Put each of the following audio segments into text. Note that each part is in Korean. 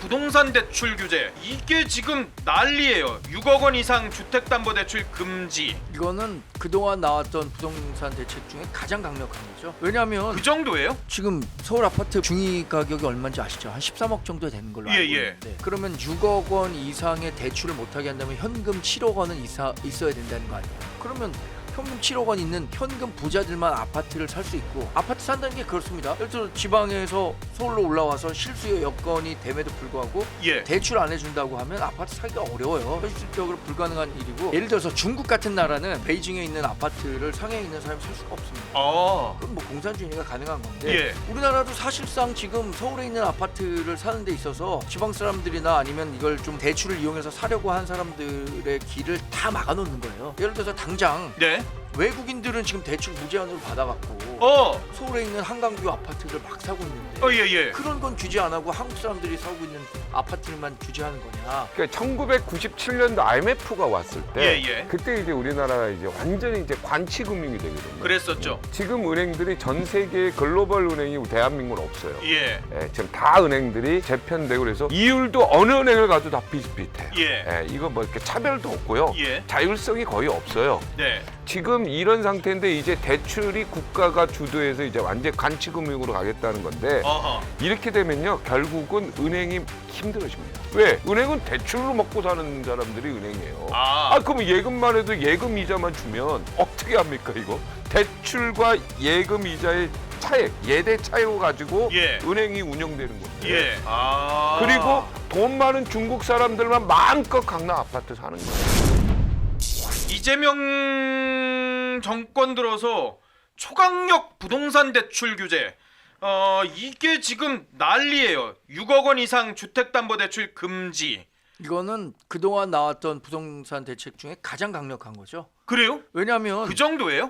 부동산 대출 규제 이게 지금 난리예요. 6억 원 이상 주택담보대출 금지. 이거는 그동안 나왔던 부동산 대책 중에 가장 강력한 거죠. 왜냐하면 그 정도예요? 지금 서울 아파트 중위 가격이 얼마인지 아시죠? 한 13억 정도 되는 걸로 알고 있는데 그러면 6억 원 이상의 대출을 못하게 한다면 현금 7억 원은 있어야 된다는 거 아니에요? 그러면 현금 7억 원 있는 현금 부자들만 아파트를 살 수 있고, 아파트 산다는 게 그렇습니다. 예를 들어 지방에서 서울로 올라와서 실수요 여건이 됨에도 불구하고 대출 안 해준다고 하면 아파트 사기가 어려워요. 현실적으로 불가능한 일이고, 예를 들어서 중국 같은 나라는 베이징에 있는 아파트를 상해에 있는 사람이 살 수가 없습니다. 그럼 뭐 공산주의가 가능한 건데 우리나라도 사실상 지금 서울에 있는 아파트를 사는 데 있어서 지방 사람들이나 아니면 이걸 좀 대출을 이용해서 사려고 한 사람들의 길을 다 막아놓는 거예요. 예를 들어서 당장 외국인들은 지금 대출 무제한으로 받아갖고 서울에 있는 한강뷰 아파트를 막 사고 있는데 그런 건 규제 안 하고 한국 사람들이 사고 있는 아파트만 규제하는 거냐? 그러니까 1997년도 IMF가 왔을 때 그때 이제 우리나라가 이제 완전히 이제 관치금융이 되거든요. 그랬었죠. 지금 은행들이 전 세계 글로벌 은행이 대한민국은 없어요. 지금 다 은행들이 재편되고 그래서 이율도 어느 은행을 가도 다 비슷비슷해요. 이거 뭐 이렇게 차별도 없고요. 자율성이 거의 없어요. 지금 이런 상태인데 이제 대출이 국가가 주도해서 이제 완전 관치금융으로 가겠다는 건데 이렇게 되면요 결국은 은행이 힘들어집니다. 왜? 은행은 대출로 먹고 사는 사람들이 은행이에요. 그럼 예금만 해도 예금 이자만 주면 어떻게 합니까 이거? 대출과 예금 이자의 차액, 예대 차이로 가지고 은행이 운영되는 건데 그리고 돈 많은 중국 사람들만 마음껏 강남 아파트 사는 거예요. 이재명 정권 들어서 초강력 부동산 대출 규제 이게 지금 난리예요. 6억 원 이상 주택담보대출 금지. 이거는 그동안 나왔던 부동산 대책 중에 가장 강력한 거죠. 그래요? 왜냐하면 그 정도예요?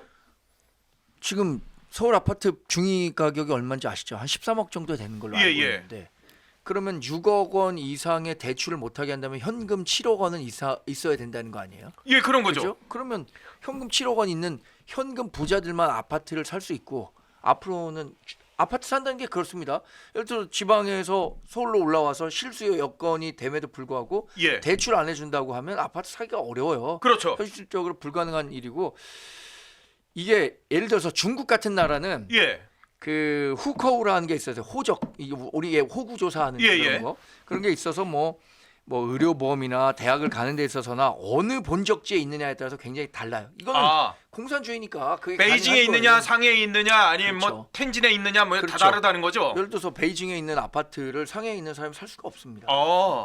지금 서울 아파트 중위 가격이 얼마인지 아시죠? 한 13억 정도 되는 걸로 알고 있는데 그러면 6억 원 이상의 대출을 못하게 한다면 현금 7억 원은 있어야 된다는 거 아니에요? 그런 거죠. 그렇죠? 그러면 현금 7억 원 있는 현금 부자들만 아파트를 살 수 있고, 앞으로는 아파트 산다는 게 그렇습니다. 예를 들어 지방에서 서울로 올라와서 실수요 여건이 됨에도 불구하고 대출 안 해준다고 하면 아파트 사기가 어려워요. 그렇죠. 현실적으로 불가능한 일이고, 이게 예를 들어서 중국 같은 나라는 그 후커우라는 게 있어서 호적, 이게 우리의 호구 조사하는 그런 게 있어서 뭐 의료보험이나 대학을 가는 데 있어서나 어느 본적지에 있느냐에 따라서 굉장히 달라요. 이거는 공산주의니까 그게 베이징에 있느냐, 거예요. 상해에 있느냐, 아니면 뭐 텐진에 있느냐, 뭐 다 다르다는 거죠. 예를 들어서 베이징에 있는 아파트를 상해에 있는 사람이 살 수가 없습니다.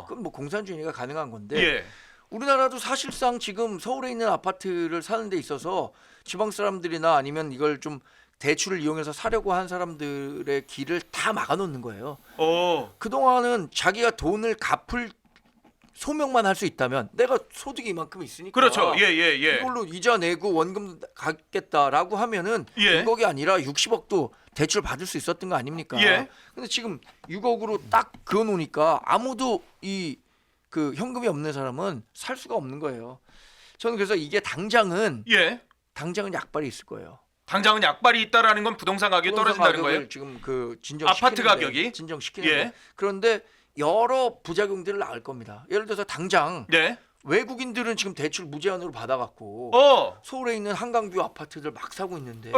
그건 뭐 공산주의니까 가능한 건데 우리나라도 사실상 지금 서울에 있는 아파트를 사는 데 있어서 지방 사람들이나 아니면 이걸 좀 대출을 이용해서 사려고 한 사람들의 길을 다 막아놓는 거예요. 그동안은 자기가 돈을 갚을 소명만 할 수 있다면, 내가 소득이 이만큼 있으니까 그렇죠. 이걸로 이자 내고 원금 갚겠다라고 하면은 6억이 아니라 60억도 대출 받을 수 있었던 거 아닙니까? 근데 지금 6억으로 딱 그어놓으니까 아무도 그 현금이 없는 사람은 살 수가 없는 거예요. 저는 그래서 이게 당장은 약발이 있을 거예요. 당장은 약발이 있다라는 건 부동산 가격이 떨어진다는 거예요? 지금 그 아파트 가격이 진정시키는데 그런데 여러 부작용들을 낳을 겁니다. 예를 들어서 당장 외국인들은 지금 대출 무제한으로 받아갖고 서울에 있는 한강뷰 아파트들 막 사고 있는데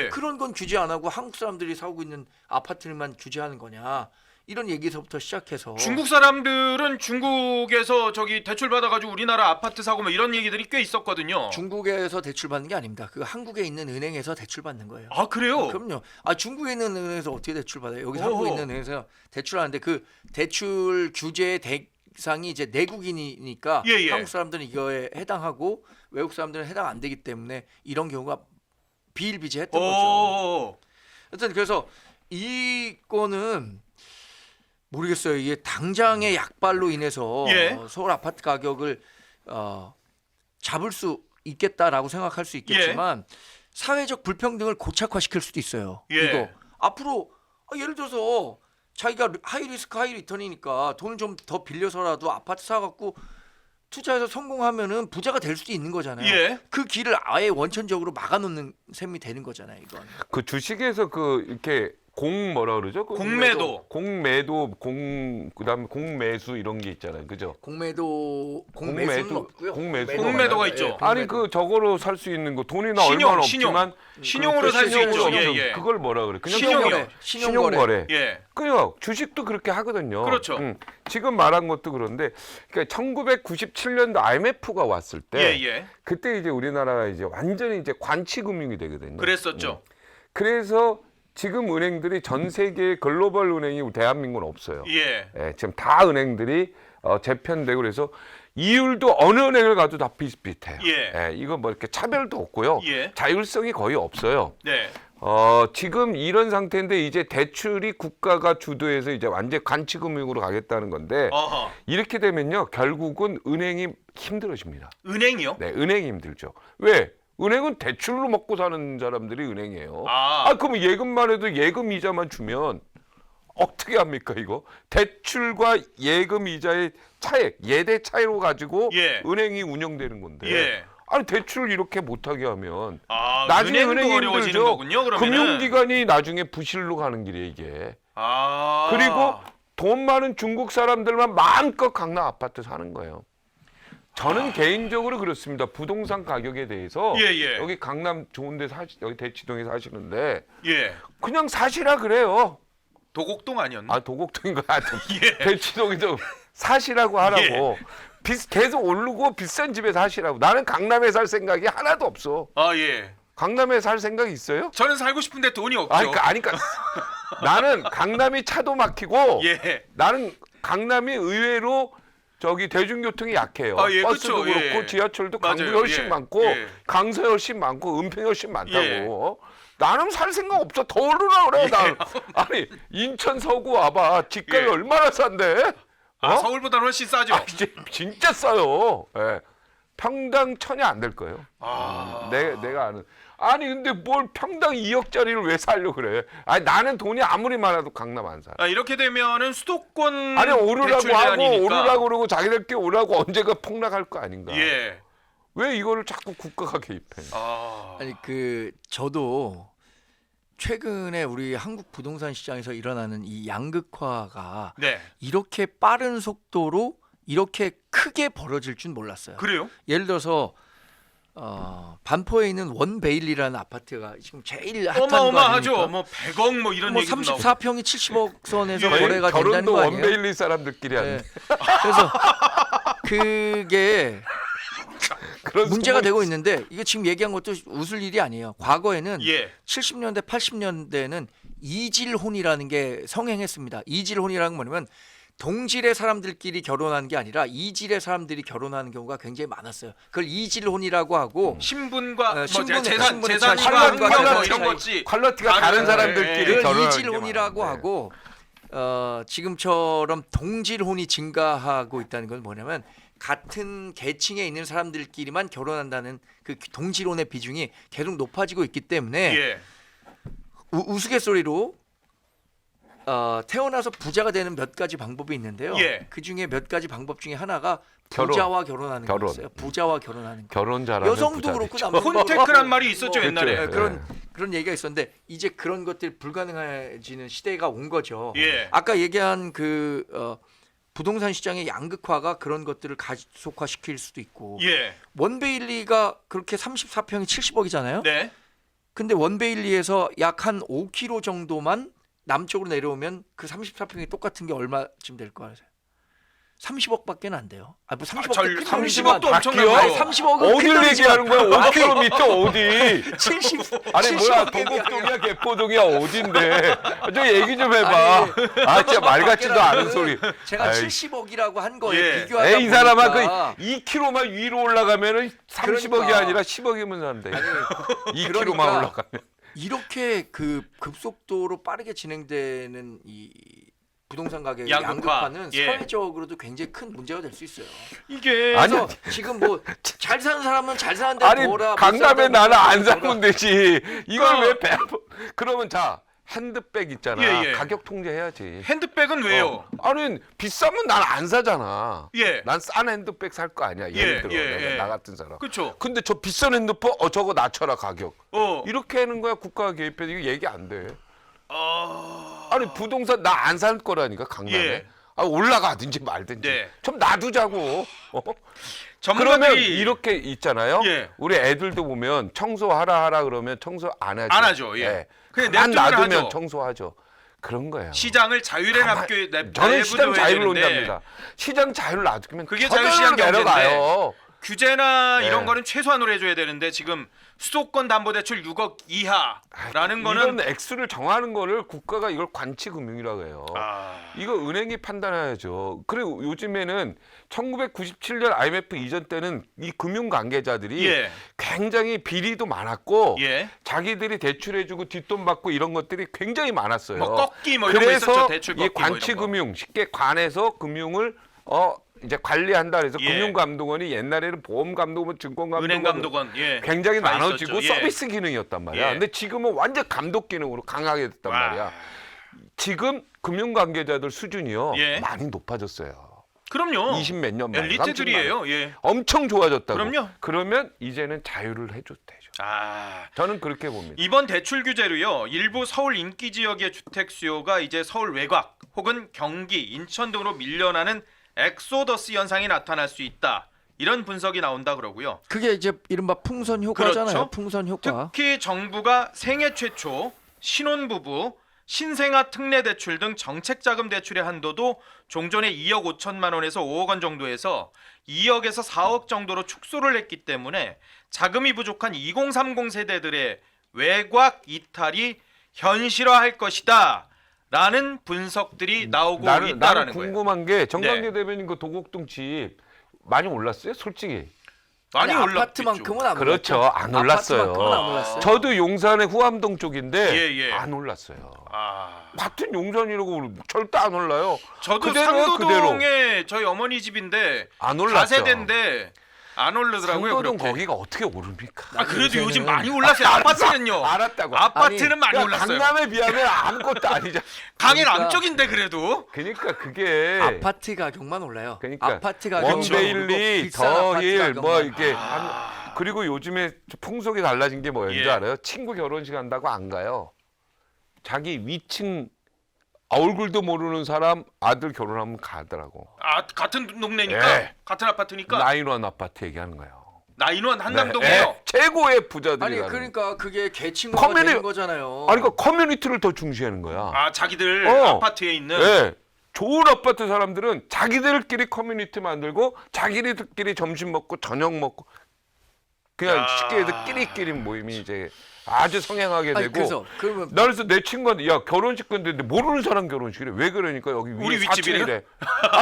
그런 건 규제 안 하고 한국 사람들이 사고 있는 아파트만 규제하는 거냐, 이런 얘기서부터 시작해서 중국 사람들은 중국에서 저기 대출 받아가지고 우리나라 아파트 사고 뭐 이런 얘기들이 꽤 있었거든요. 중국에서 대출 받는 게 아닙니다. 그 한국에 있는 은행에서 대출 받는 거예요. 그래요? 그럼요. 중국에 있는 은행에서 어떻게 대출 받아요? 여기 한국에 있는 은행에서 대출하는데 그 대출 규제의 대상이 이제 내국인이니까 한국 사람들은 이거에 해당하고 외국 사람들은 해당 안 되기 때문에 이런 경우가 비일비재했던 거죠. 하여튼 그래서 이거는 모르겠어요. 이게 당장의 약발로 인해서 서울 아파트 가격을 잡을 수 있겠다라고 생각할 수 있겠지만 사회적 불평등을 고착화시킬 수도 있어요. 이거 앞으로 예를 들어서 자기가 하이리스크 하이리턴이니까 돈을 좀 더 빌려서라도 아파트 사갖고 투자해서 성공하면은 부자가 될 수도 있는 거잖아요. 그 길을 아예 원천적으로 막아놓는 셈이 되는 거잖아요. 이건. 그 주식에서 그 이렇게 공 뭐라 그러죠? 공매도. 그다음에 공매수 이런 게 있잖아요. 그죠? 공매수는 없고요. 공매도가 있죠. 아니 그 저거로 살 수 있는 거 돈이나 신용, 얼마나 신용. 없지만 신용으로 살 수 있죠. 예, 예. 그걸 뭐라 그래? 그냥 신용이요. 신용거래. 예. 그냥 주식도 그렇게 하거든요. 그렇죠. 지금 말한 것도 그런데 그러니까 1997년도 IMF가 왔을 때 예, 예. 그때 이제 우리나라가 이제 완전히 이제 관치금융이 되거든요. 그랬었죠. 그래서 지금 은행들이 전 세계 글로벌 은행이 대한민국은 없어요. 예. 예, 지금 다 은행들이 재편되고 그래서 이율도 어느 은행을 가도 다 비슷비슷해요. 예. 이거 뭐 이렇게 차별도 없고요. 예. 자율성이 거의 없어요. 네. 지금 이런 상태인데 이제 대출이 국가가 주도해서 이제 완전 관치금융으로 가겠다는 건데 어허. 이렇게 되면요 결국은 은행이 힘들어집니다. 은행이요? 네, 은행이 힘들죠. 왜? 은행은 대출로 먹고 사는 사람들이 은행이에요. 그럼 예금만 해도 예금 이자만 주면 어떻게 합니까 이거? 대출과 예금 이자의 차액, 예대 차이로 가지고 예. 은행이 운영되는 건데. 예. 아니 대출을 이렇게 못하게 하면 나중에 은행도 은행이 어려워지는 힘들죠. 거군요. 그러면은. 금융기관이 나중에 부실로 가는 길이에요 이게. 그리고 돈 많은 중국 사람들만 마음껏 강남 아파트 사는 거예요. 저는 개인적으로 그렇습니다. 부동산 가격에 대해서 예. 여기 강남 좋은데 여기 대치동에 사시는데 예. 그냥 사시라 그래요. 도곡동 아니었나? 도곡동인 거 하여튼 예. 대치동에서 사시라고 하라고. 계속 오르고 비싼 집에 사시라고. 나는 강남에 살 생각이 하나도 없어. 예. 강남에 살 생각이 있어요? 저는 살고 싶은데 돈이 없죠. 그러니까 나는 강남이 차도 막히고 예. 나는 강남이 의외로 저기 대중교통이 약해요. 예, 버스도 그쵸, 그렇고 예. 지하철도 맞아요, 강북이 훨씬 예. 많고 예. 강서 훨씬 많고 은평이 훨씬 많다고. 예. 나는 살 생각 없어. 더 오르라 그래. 난. 아니 인천 서구 와봐. 집값이 예. 얼마나 싼데? 서울보다 훨씬 싸죠. 진짜 싸요. 예. 평당 1,000이 안 될 거예요. 내가 아는. 아니 근데 뭘 평당 2억짜리를 왜 살려 그래? 아니 나는 돈이 아무리 많아도 강남 안 사. 이렇게 되면은 수도권 아니 오르라고 대출 하고 제한이니까. 오르라고 그러고 자기들끼리 오르라고 언제가 폭락할 거 아닌가? 예. 왜 이거를 자꾸 국가가 개입해? 아니 저도 최근에 우리 한국 부동산 시장에서 일어나는 이 양극화가 네. 이렇게 빠른 속도로 이렇게 크게 벌어질 줄 몰랐어요. 그래요? 예를 들어서 반포에 있는 원 베일리라는 아파트가 지금 제일 핫한 거 어마어마하죠. 아닙니까? 뭐 100억 뭐 이런 얘기도 나오고. 34평이 70억 선에서 예. 거래가 된다는 결혼도 거 아니에요? 원베일리 사람들끼리 하는. 네. 그래서 그게 그런 문제가 소문이 되고 있는데 이게 지금 얘기한 것도 웃을 일이 아니에요. 과거에는 예. 70년대, 80년대는 이질혼이라는 게 성행했습니다. 이질혼이라는 건 뭐냐면 동질의 사람들끼리 결혼하는 게 아니라 이질의 사람들이 결혼하는 경우가 굉장히 많았어요. 그걸 이질혼이라고 하고 신분과 뭐 신분의 재산과 차이, 환경 뭐 차이. 이런 거지. 퀄러티가 다른 예. 사람들끼리 그걸 결혼하는 게 이질혼이라고 많은데. 하고 지금처럼 동질혼이 증가하고 있다는 건 뭐냐면 같은 계층에 있는 사람들끼리만 결혼한다는 그 동질혼의 비중이 계속 높아지고 있기 때문에 예. 우스갯소리로 태어나서 부자가 되는 몇 가지 방법이 있는데요. 예. 그 중에 몇 가지 방법 중에 하나가 결혼. 부자와 결혼하는 거였어요. 부자와 결혼하는 거. 결혼 잘하는 여성도 부자 그렇고 되죠. 남성도 콘테크란 말이 있었죠, 뭐, 옛날에. 네, 그런 얘기가 있었는데 이제 그런 것들이 불가능해지는 시대가 온 거죠. 예. 아까 얘기한 부동산 시장의 양극화가 그런 것들을 가속화시킬 수도 있고 예. 원베일리가 그렇게 34평이 70억이잖아요. 네. 근데 원베일리에서 약 한 5km 정도만 남쪽으로 내려오면 그 34평이 똑같은 게 얼마쯤 될 거 아세요? 30억밖에 안 돼요. 뭐 30억 30억도 엄청난 바뀌어? 거예요. 30억은 어딜 얘기하는 거야? 5km 어디? 70. 아니 뭐야 70억 도곡동이야 개포동이야 어딘데? 저 얘기 좀 해봐. 진짜 말 같지도 않은 소리. 제가 아이. 70억이라고 한 거예요. 예. 비교하다 에이 이 사람아 보니까. 그 2km만 위로 올라가면은 30억이 그러니까. 아니라 10억이면 산대. 2km만 그러니까 올라가면. 이렇게 그 급속도로 빠르게 진행되는 이 부동산 가격의 양극화. 양극화는 예. 사회적으로도 굉장히 큰 문제가 될 수 있어요. 이게 아니, 그래서 지금 뭐 잘 사는 사람은 잘 사는데 아니 뭐라 강남에 나는 안 사는 살면 되지. 이걸 그- 왜 배? 그러면 자 핸드백 있잖아. 예, 예. 가격 통제해야지. 핸드백은 왜요? 아니 비싸면 난 안 사잖아. 예. 난 싼 핸드백 살 거 아니야. 예를 예, 들어 예, 내가 예. 나 같은 사람. 그렇죠. 근데 저 비싼 핸드폰 저거 낮춰라 가격. 어. 이렇게 하는 거야 국가가 개입해. 이거 얘기 안 돼. 아니 부동산 나 안 살 거라니까 강남에. 예. 올라가든지 말든지 네. 좀 놔두자고. 그러면 전문가들이 이렇게 있잖아요. 예. 우리 애들도 보면 청소하라 그러면 청소 안 하죠. 안 하죠. 예. 그냥 가만 냅두면 놔두면 하죠. 청소하죠. 그런 거예요. 시장을 자율에 저는 시장 자유를 되는데 논답니다. 시장 자유를 놔두면 그게 저절로 자유시장 경제인데 내려가요. 규제나 네. 이런 거는 최소한으로 해줘야 되는데 지금 수도권 담보대출 6억 이하라는 거는 이런 액수를 정하는 거를 국가가 이걸 관치금융이라고 해요. 이거 은행이 판단해야죠. 그리고 요즘에는 1997년 IMF 이전 때는 이 금융 관계자들이 예. 굉장히 비리도 많았고 예. 자기들이 대출해주고 뒷돈 받고 이런 것들이 굉장히 많았어요. 뭐 꺾기 뭐 이런 거 있었죠. 그래서 대출 이 꺾기 뭐 이런 거. 관치금융 쉽게 관해서 금융을 이제 관리한다 그래서 예. 금융감독원이 옛날에는 보험감독원, 증권감독원, 은행감독원 예. 굉장히 다 나눠지고 있었죠. 예. 서비스 기능이었단 말이야. 예. 근데 지금은 완전 감독 기능으로 강하게 됐단 와. 말이야. 지금 금융 관계자들 수준이요 예. 많이 높아졌어요. 그럼요. 20 몇 년 만에 엘리트들이에요. 예. 엄청 좋아졌다고. 그럼요. 그러면 이제는 자유를 해줘도 되죠. 저는 그렇게 봅니다. 이번 대출 규제로요. 일부 서울 인기 지역의 주택 수요가 이제 서울 외곽 혹은 경기, 인천 등으로 밀려나는 엑소더스 현상이 나타날 수 있다. 이런 분석이 나온다 그러고요. 그게 이제 이른바 풍선 효과잖아요. 그렇죠. 풍선 효과. 특히 정부가 생애 최초 신혼부부 신생아 특례 대출 등 정책 자금 대출의 한도도 종전에 2억 5천만 원에서 5억 원 정도에서 2억에서 4억 정도로 축소를 했기 때문에 자금이 부족한 2030 세대들의 외곽 이탈이 현실화할 것이다. 라는 분석들이 나오고 나는 있다라는 거예요. 궁금한 게 정광재 네. 대변인 그 도곡동 집 많이 올랐어요? 솔직히. 많이 아니, 올랐겠죠. 아파트만큼은 안 그렇죠. 올랐죠. 안 올랐어요. 아파트만큼은 안 올랐어요. 저도 용산의 후암동 쪽인데 예. 안 올랐어요. 아, 같은 용산이라고 절대 안 올라요. 저도 그대로요, 상도동에 저희 어머니 집인데 안 올랐죠. 4세대인데 안 오르더라고요. 상도동 그렇게. 거기가 어떻게 오릅니까? 그래도 요새는- 요즘 많이 올랐어요. 아파트는요. 알았다고. 아파트는 많이 야, 올랐어요. 강남에 비하면 아무것도 아니잖아. 강의 그러니까- 남쪽인데 그래도. 그러니까 그게 아파트 가격만 올라요. 그러니까 아파트 가격 원데일리, 더힐 뭐 이렇게 아. 그리고 요즘에 풍속이 달라진 게 뭐였는지 예. 알아요? 친구 결혼식 한다고 안 가요. 자기 위층 얼굴도 모르는 사람 아들 결혼하면 가더라고. 같은 동네니까 예. 같은 아파트니까 나인원 아파트 얘기하는 거예요. 나인원 한남동이에요. 최고의 부자들이 아니 가는 그러니까 그게 계층화가 커뮤니- 되는 거잖아요. 아니 그러니까 커뮤니티를 더 중시하는 거야. 자기들 어. 아파트에 있는 네. 좋은 아파트 사람들은 자기들끼리 커뮤니티 만들고 자기들끼리 점심 먹고 저녁 먹고 그냥 야. 쉽게 해서 끼리끼리 모임이 이제 아주 성행하게 아니, 되고 그래서 그러면 나 그래서 내 친구한테 야 결혼식 건데 모르는 사람 결혼식이래. 왜 그러니까 여기 우리 위에 윗집이래요? 4층이래.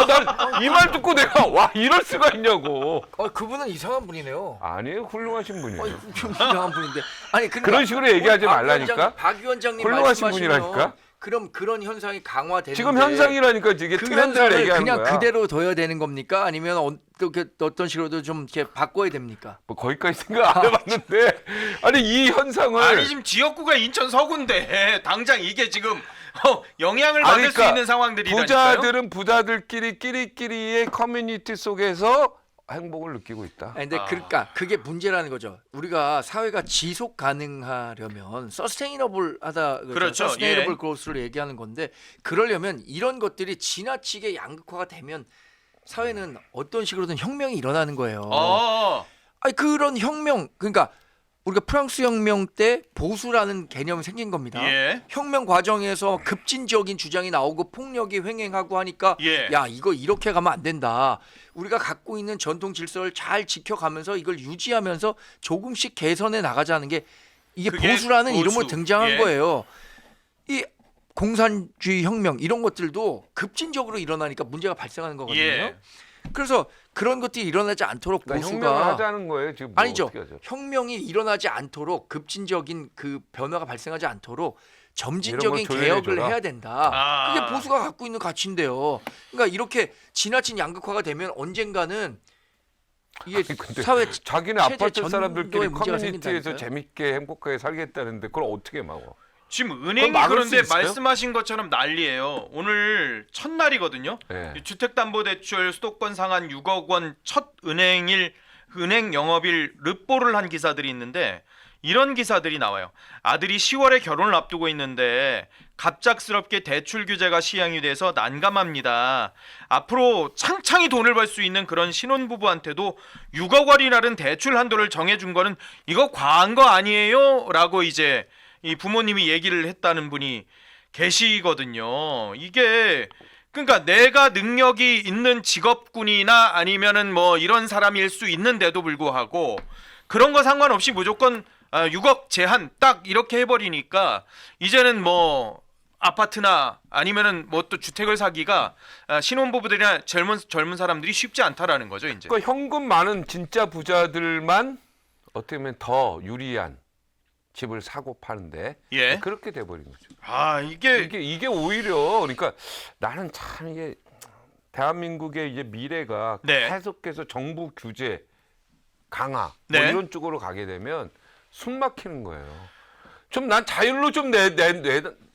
난 이 말 듣고 내가 와 이럴 수가 있냐고. 그분은 이상한 분이네요. 아니에요, 훌륭하신 분이에요. 좀 이상한 분인데. 아니 그러니까 그런 식으로 얘기하지 박 말라니까. 위원장, 박 위원장님 훌륭하신 말씀하시면 분이라니까. 그럼 그런 현상이 강화되는데 지금 현상이라니까 이게 그 트렌드를 현상을 얘기하는 그냥 거야. 그대로 둬야 되는 겁니까? 아니면 어떤 식으로도 좀 이렇게 바꿔야 됩니까? 뭐 거기까지 생각 안 해봤는데 아니 이 현상을 아니 지금 지역구가 인천 서구인데 당장 이게 지금 영향을 받을 그러니까 수 있는 상황들이라니까요. 부자들은 부자들끼리 끼리끼리의 커뮤니티 속에서 행복을 느끼고 있다. 아니, 근데 그러니까 그게 문제라는 거죠. 우리가 사회가 지속 가능하려면 서스테이너블하다 그렇죠. 서스테이너블 예. 그로스를 얘기하는 건데 그러려면 이런 것들이 지나치게 양극화가 되면 사회는 어떤 식으로든 혁명이 일어나는 거예요. 아니 그런 혁명 그러니까 우리가 프랑스 혁명 때 보수라는 개념이 생긴 겁니다. 예. 혁명 과정에서 급진적인 주장이 나오고 폭력이 횡행하고 하니까 예. 야 이거 이렇게 가면 안 된다. 우리가 갖고 있는 전통 질서를 잘 지켜가면서 이걸 유지하면서 조금씩 개선해 나가자는 게 이게 그게 보수라는 보수. 이름으로 등장한 예. 거예요. 이 공산주의 혁명 이런 것들도 급진적으로 일어나니까 문제가 발생하는 거거든요. 예. 그래서 그런 것들이 일어나지 않도록 그러니까 보수가 혁명을 하자는 거예요. 지금 뭐 아니죠. 어떻게 하죠? 혁명이 일어나지 않도록 급진적인 그 변화가 발생하지 않도록 이런 점진적인 걸 개혁을 조율해줘라. 해야 된다. 아. 그게 보수가 갖고 있는 가치인데요. 그러니까 이렇게 지나친 양극화가 되면 언젠가는 이게 아니, 근데 사회 자기네 최대 아파트 사람들끼리 전도의 문제가 커뮤니티에서 생긴다니까요. 재밌게 행복하게 살겠다는데 그걸 어떻게 막어? 지금 은행이 막을 그런데 수 있어요? 말씀하신 것처럼 난리예요. 오늘 첫날이거든요. 네. 주택담보대출 수도권 상한 6억 원 첫 은행 영업일 르뽀를 한 기사들이 있는데 이런 기사들이 나와요. 아들이 10월에 결혼을 앞두고 있는데 갑작스럽게 대출 규제가 시행이 돼서 난감합니다. 앞으로 창창히 돈을 벌 수 있는 그런 신혼부부한테도 6억 원이라는 대출 한도를 정해준 거는 이거 과한 거 아니에요? 라고 이제 이 부모님이 얘기를 했다는 분이 계시거든요. 이게 그러니까 내가 능력이 있는 직업군이나 아니면은 뭐 이런 사람일 수 있는데도 불구하고 그런 거 상관없이 무조건 6억 제한 딱 이렇게 해버리니까 이제는 뭐 아파트나 아니면은 뭐 또 주택을 사기가 신혼부부들이나 젊은 사람들이 쉽지 않다라는 거죠 이제. 그러니까 현금 많은 진짜 부자들만 어떻게 보면 더 유리한 집을 사고 파는데 예. 그렇게 돼버린 거죠. 아 이게 오히려 그러니까 나는 참 이게 대한민국의 이제 미래가 네. 계속해서 정부 규제 강화 네. 뭐 이런 쪽으로 가게 되면 숨 막히는 거예요. 좀 난 자율로 좀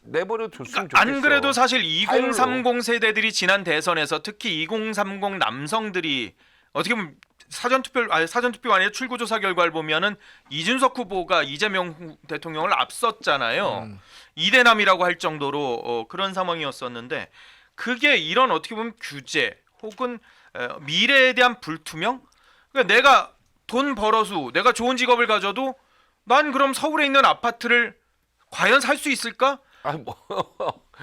내버려 줬으면 좋겠어. 안 그래도 사실 자율로. 2030 세대들이 지난 대선에서 특히 2030 남성들이 어떻게 보면 사전투표 아니라 출구조사 결과를 보면은 이준석 후보가 이재명 대통령을 앞섰잖아요. 2대남이라고 할 정도로 그런 상황이었었는데 그게 이런 어떻게 보면 규제 혹은 미래에 대한 불투명. 그러니까 내가 돈 벌어서 내가 좋은 직업을 가져도 난 그럼 서울에 있는 아파트를 과연 살 수 있을까?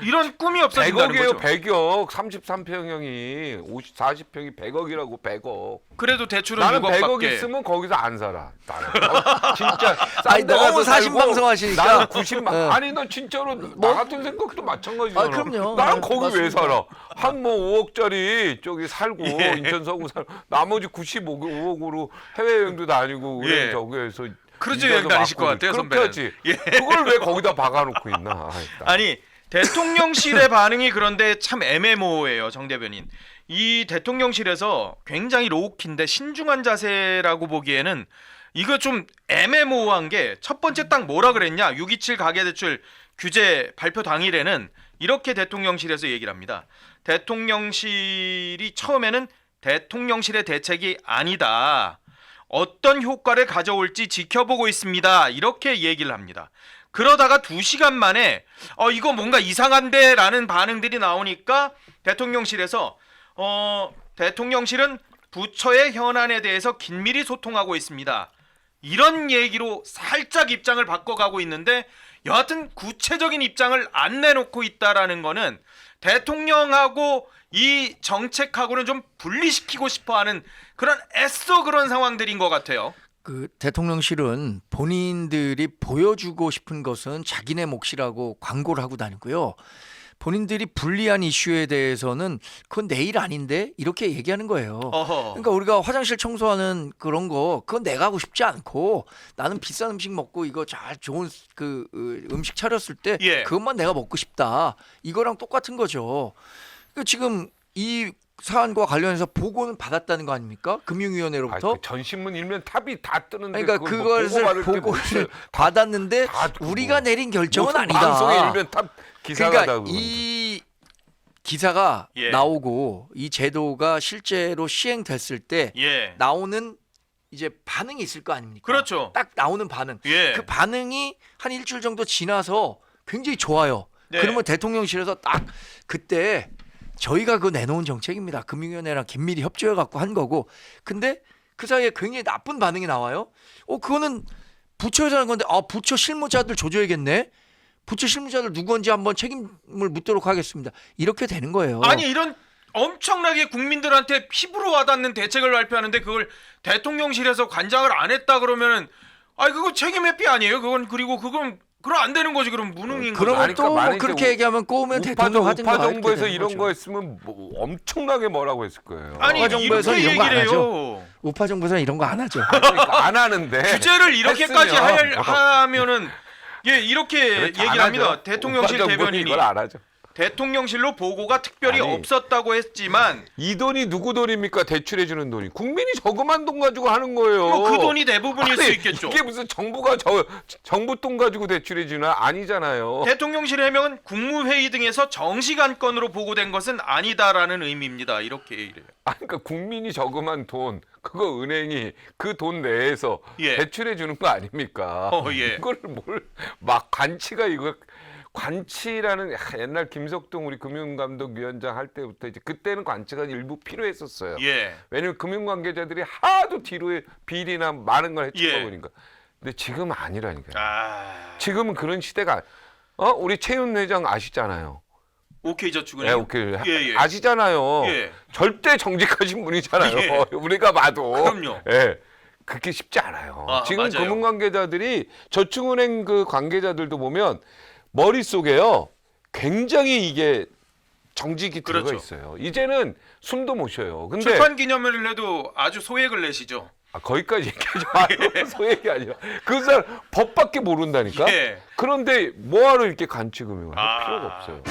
이런 꿈이 없어진다는 100억이에요. 거죠. 100억 33평형이 40평이 100억이라고 100억. 그래도 대출은 나는 100억 6억밖에. 있으면 거기서 안 살아. 나는 진짜 아니, 싼데 너무 가서 사심 살고 방송하시니까. 나는 90만. 네. 아니 너 진짜로 나 같은 생각도 마찬가지잖아. 아, 그럼요. 나는 네, 거기 왜 맞습니다. 살아? 한 뭐 5억짜리 저기 살고 예. 인천 서구 살고 나머지 95억으로 해외 여행도 다니고 예. 은행 저기에서 크루즈 여행 다니실 것 같아요, 그렇게 선배는. 하지. 예. 그걸 왜 거기다 박아놓고 있나? 아니 대통령실의 반응이 그런데 참 애매모호해요, 정 대변인. 이 대통령실에서 굉장히 로우키인데 신중한 자세라고 보기에는 이거 좀 애매모호한 게 첫 번째 딱 뭐라 그랬냐? 627 가계대출 규제 발표 당일에는 이렇게 대통령실에서 얘기를 합니다. 대통령실이 처음에는 대통령실의 대책이 아니다. 어떤 효과를 가져올지 지켜보고 있습니다. 이렇게 얘기를 합니다. 그러다가 2시간 만에 이거 뭔가 이상한데 라는 반응들이 나오니까 대통령실에서 대통령실은 부처의 현안에 대해서 긴밀히 소통하고 있습니다. 이런 얘기로 살짝 입장을 바꿔가고 있는데 여하튼 구체적인 입장을 안 내놓고 있다라는 거는 대통령하고 이 정책하고는 좀 분리시키고 싶어하는 그런 애써 그런 상황들인 것 같아요. 그 대통령실은 본인들이 보여주고 싶은 것은 자기네 몫이라고 광고를 하고 다니고요. 본인들이 불리한 이슈에 대해서는 그건 내 일 아닌데 이렇게 얘기하는 거예요. 어허. 그러니까 우리가 화장실 청소하는 그런 거 그건 내가 하고 싶지 않고 나는 비싼 음식 먹고 이거 잘 좋은 그 음식 차렸을 때 예. 그것만 내가 먹고 싶다. 이거랑 똑같은 거죠. 그러니까 지금 이 사안과 관련해서 보고는 받았다는 거 아닙니까? 금융위원회로부터. 그 전신문 일면 탑이 다 뜨는데 그러니까 그것을 보고를 받았는데 다 두고. 우리가 내린 결정은 아니다. 방송에 일면 탑 기사가 그러니까 나오고. 이 기사가 예. 나오고 이 제도가 실제로 시행됐을 때 예. 나오는 이제 반응이 있을 거 아닙니까? 그렇죠. 딱 나오는 반응. 예. 그 반응이 한 일주일 정도 지나서 굉장히 좋아요. 네. 그러면 대통령실에서 딱 그때 저희가 그 내놓은 정책입니다. 금융위원회랑 긴밀히 협조해 갖고 한 거고. 근데 그 사이에 굉장히 나쁜 반응이 나와요. 그거는 부처에서 하는 건데 부처 실무자들 조져야겠네. 부처 실무자들 누구인지 한번 책임을 묻도록 하겠습니다. 이렇게 되는 거예요. 아니 이런 엄청나게 국민들한테 피부로 와닿는 대책을 발표하는데 그걸 대통령실에서 관장을 안 했다 그러면은 그거 책임 회피 아니에요? 그건 그리고 그건 그럼 안 되는 거지. 그럼 무능인 거지. 그러면 아니, 또 그러니까 뭐 만약에 그렇게 얘기하면 꼬우면 대통령 하든가 우파 정부에서 이렇게 되는 이런 거죠. 거 했으면 뭐 엄청나게 뭐라고 했을 거예요. 아니 우파 정부에서는 이렇게 이런 거안 얘기를 하죠. 해요. 우파 정부에서는 이런 거 안 하죠. 그러니까 안 하는데 규제를 이렇게까지 했으면 하면은 이렇게 그렇지, 얘기를 안 합니다. 하죠. 대통령실 우파 정부는 대변인이. 이걸 안 하죠. 대통령실로 보고가 특별히 아니, 없었다고 했지만 이 돈이 누구 돈입니까? 대출해주는 돈이 국민이 저금한 돈 가지고 하는 거예요. 그 돈이 대부분일 수 있겠죠. 이게 무슨 정부가 정부 돈 가지고 대출해주나? 아니잖아요. 대통령실 해명은 국무회의 등에서 정식 안건으로 보고된 것은 아니다라는 의미입니다. 이렇게 이래요. 그러니까 국민이 저금한 돈 그거 은행이 그 돈 내에서 예. 대출해 주는 거 아닙니까? 예. 이걸 뭘 막 관치가 이거 관치라는 옛날 김석동 우리 금융감독위원장 할 때부터 이제 그때는 관치가 일부 필요했었어요. 예. 왜냐면 금융관계자들이 하도 뒤로 비리나 많은 걸 예. 해치고 보니까. 근데 지금은 아니라니까요. 아, 지금은 그런 시대가 우리 최윤 회장 아시잖아요. 오케이 저축은 네, 오케이. 예. 아시잖아요. 예. 절대 정직하신 분이잖아요. 예. 우리가 봐도. 그럼요. 예. 그렇게 쉽지 않아요. 지금 맞아요. 금융관계자들이 저축은행 그 관계자들도 보면 머릿속에요. 굉장히 이게 정직이 들어가 그렇죠. 있어요. 이제는 숨도 못 쉬어요. 근데 출판 기념회를 해도 아주 소액을 내시죠. 거기까지 얘기하지 마요. 소액이 아니라. 그 사람 법밖에 모른다니까. 예. 그런데 뭐하러 이렇게 간치금융을 할 아. 필요가 없어요.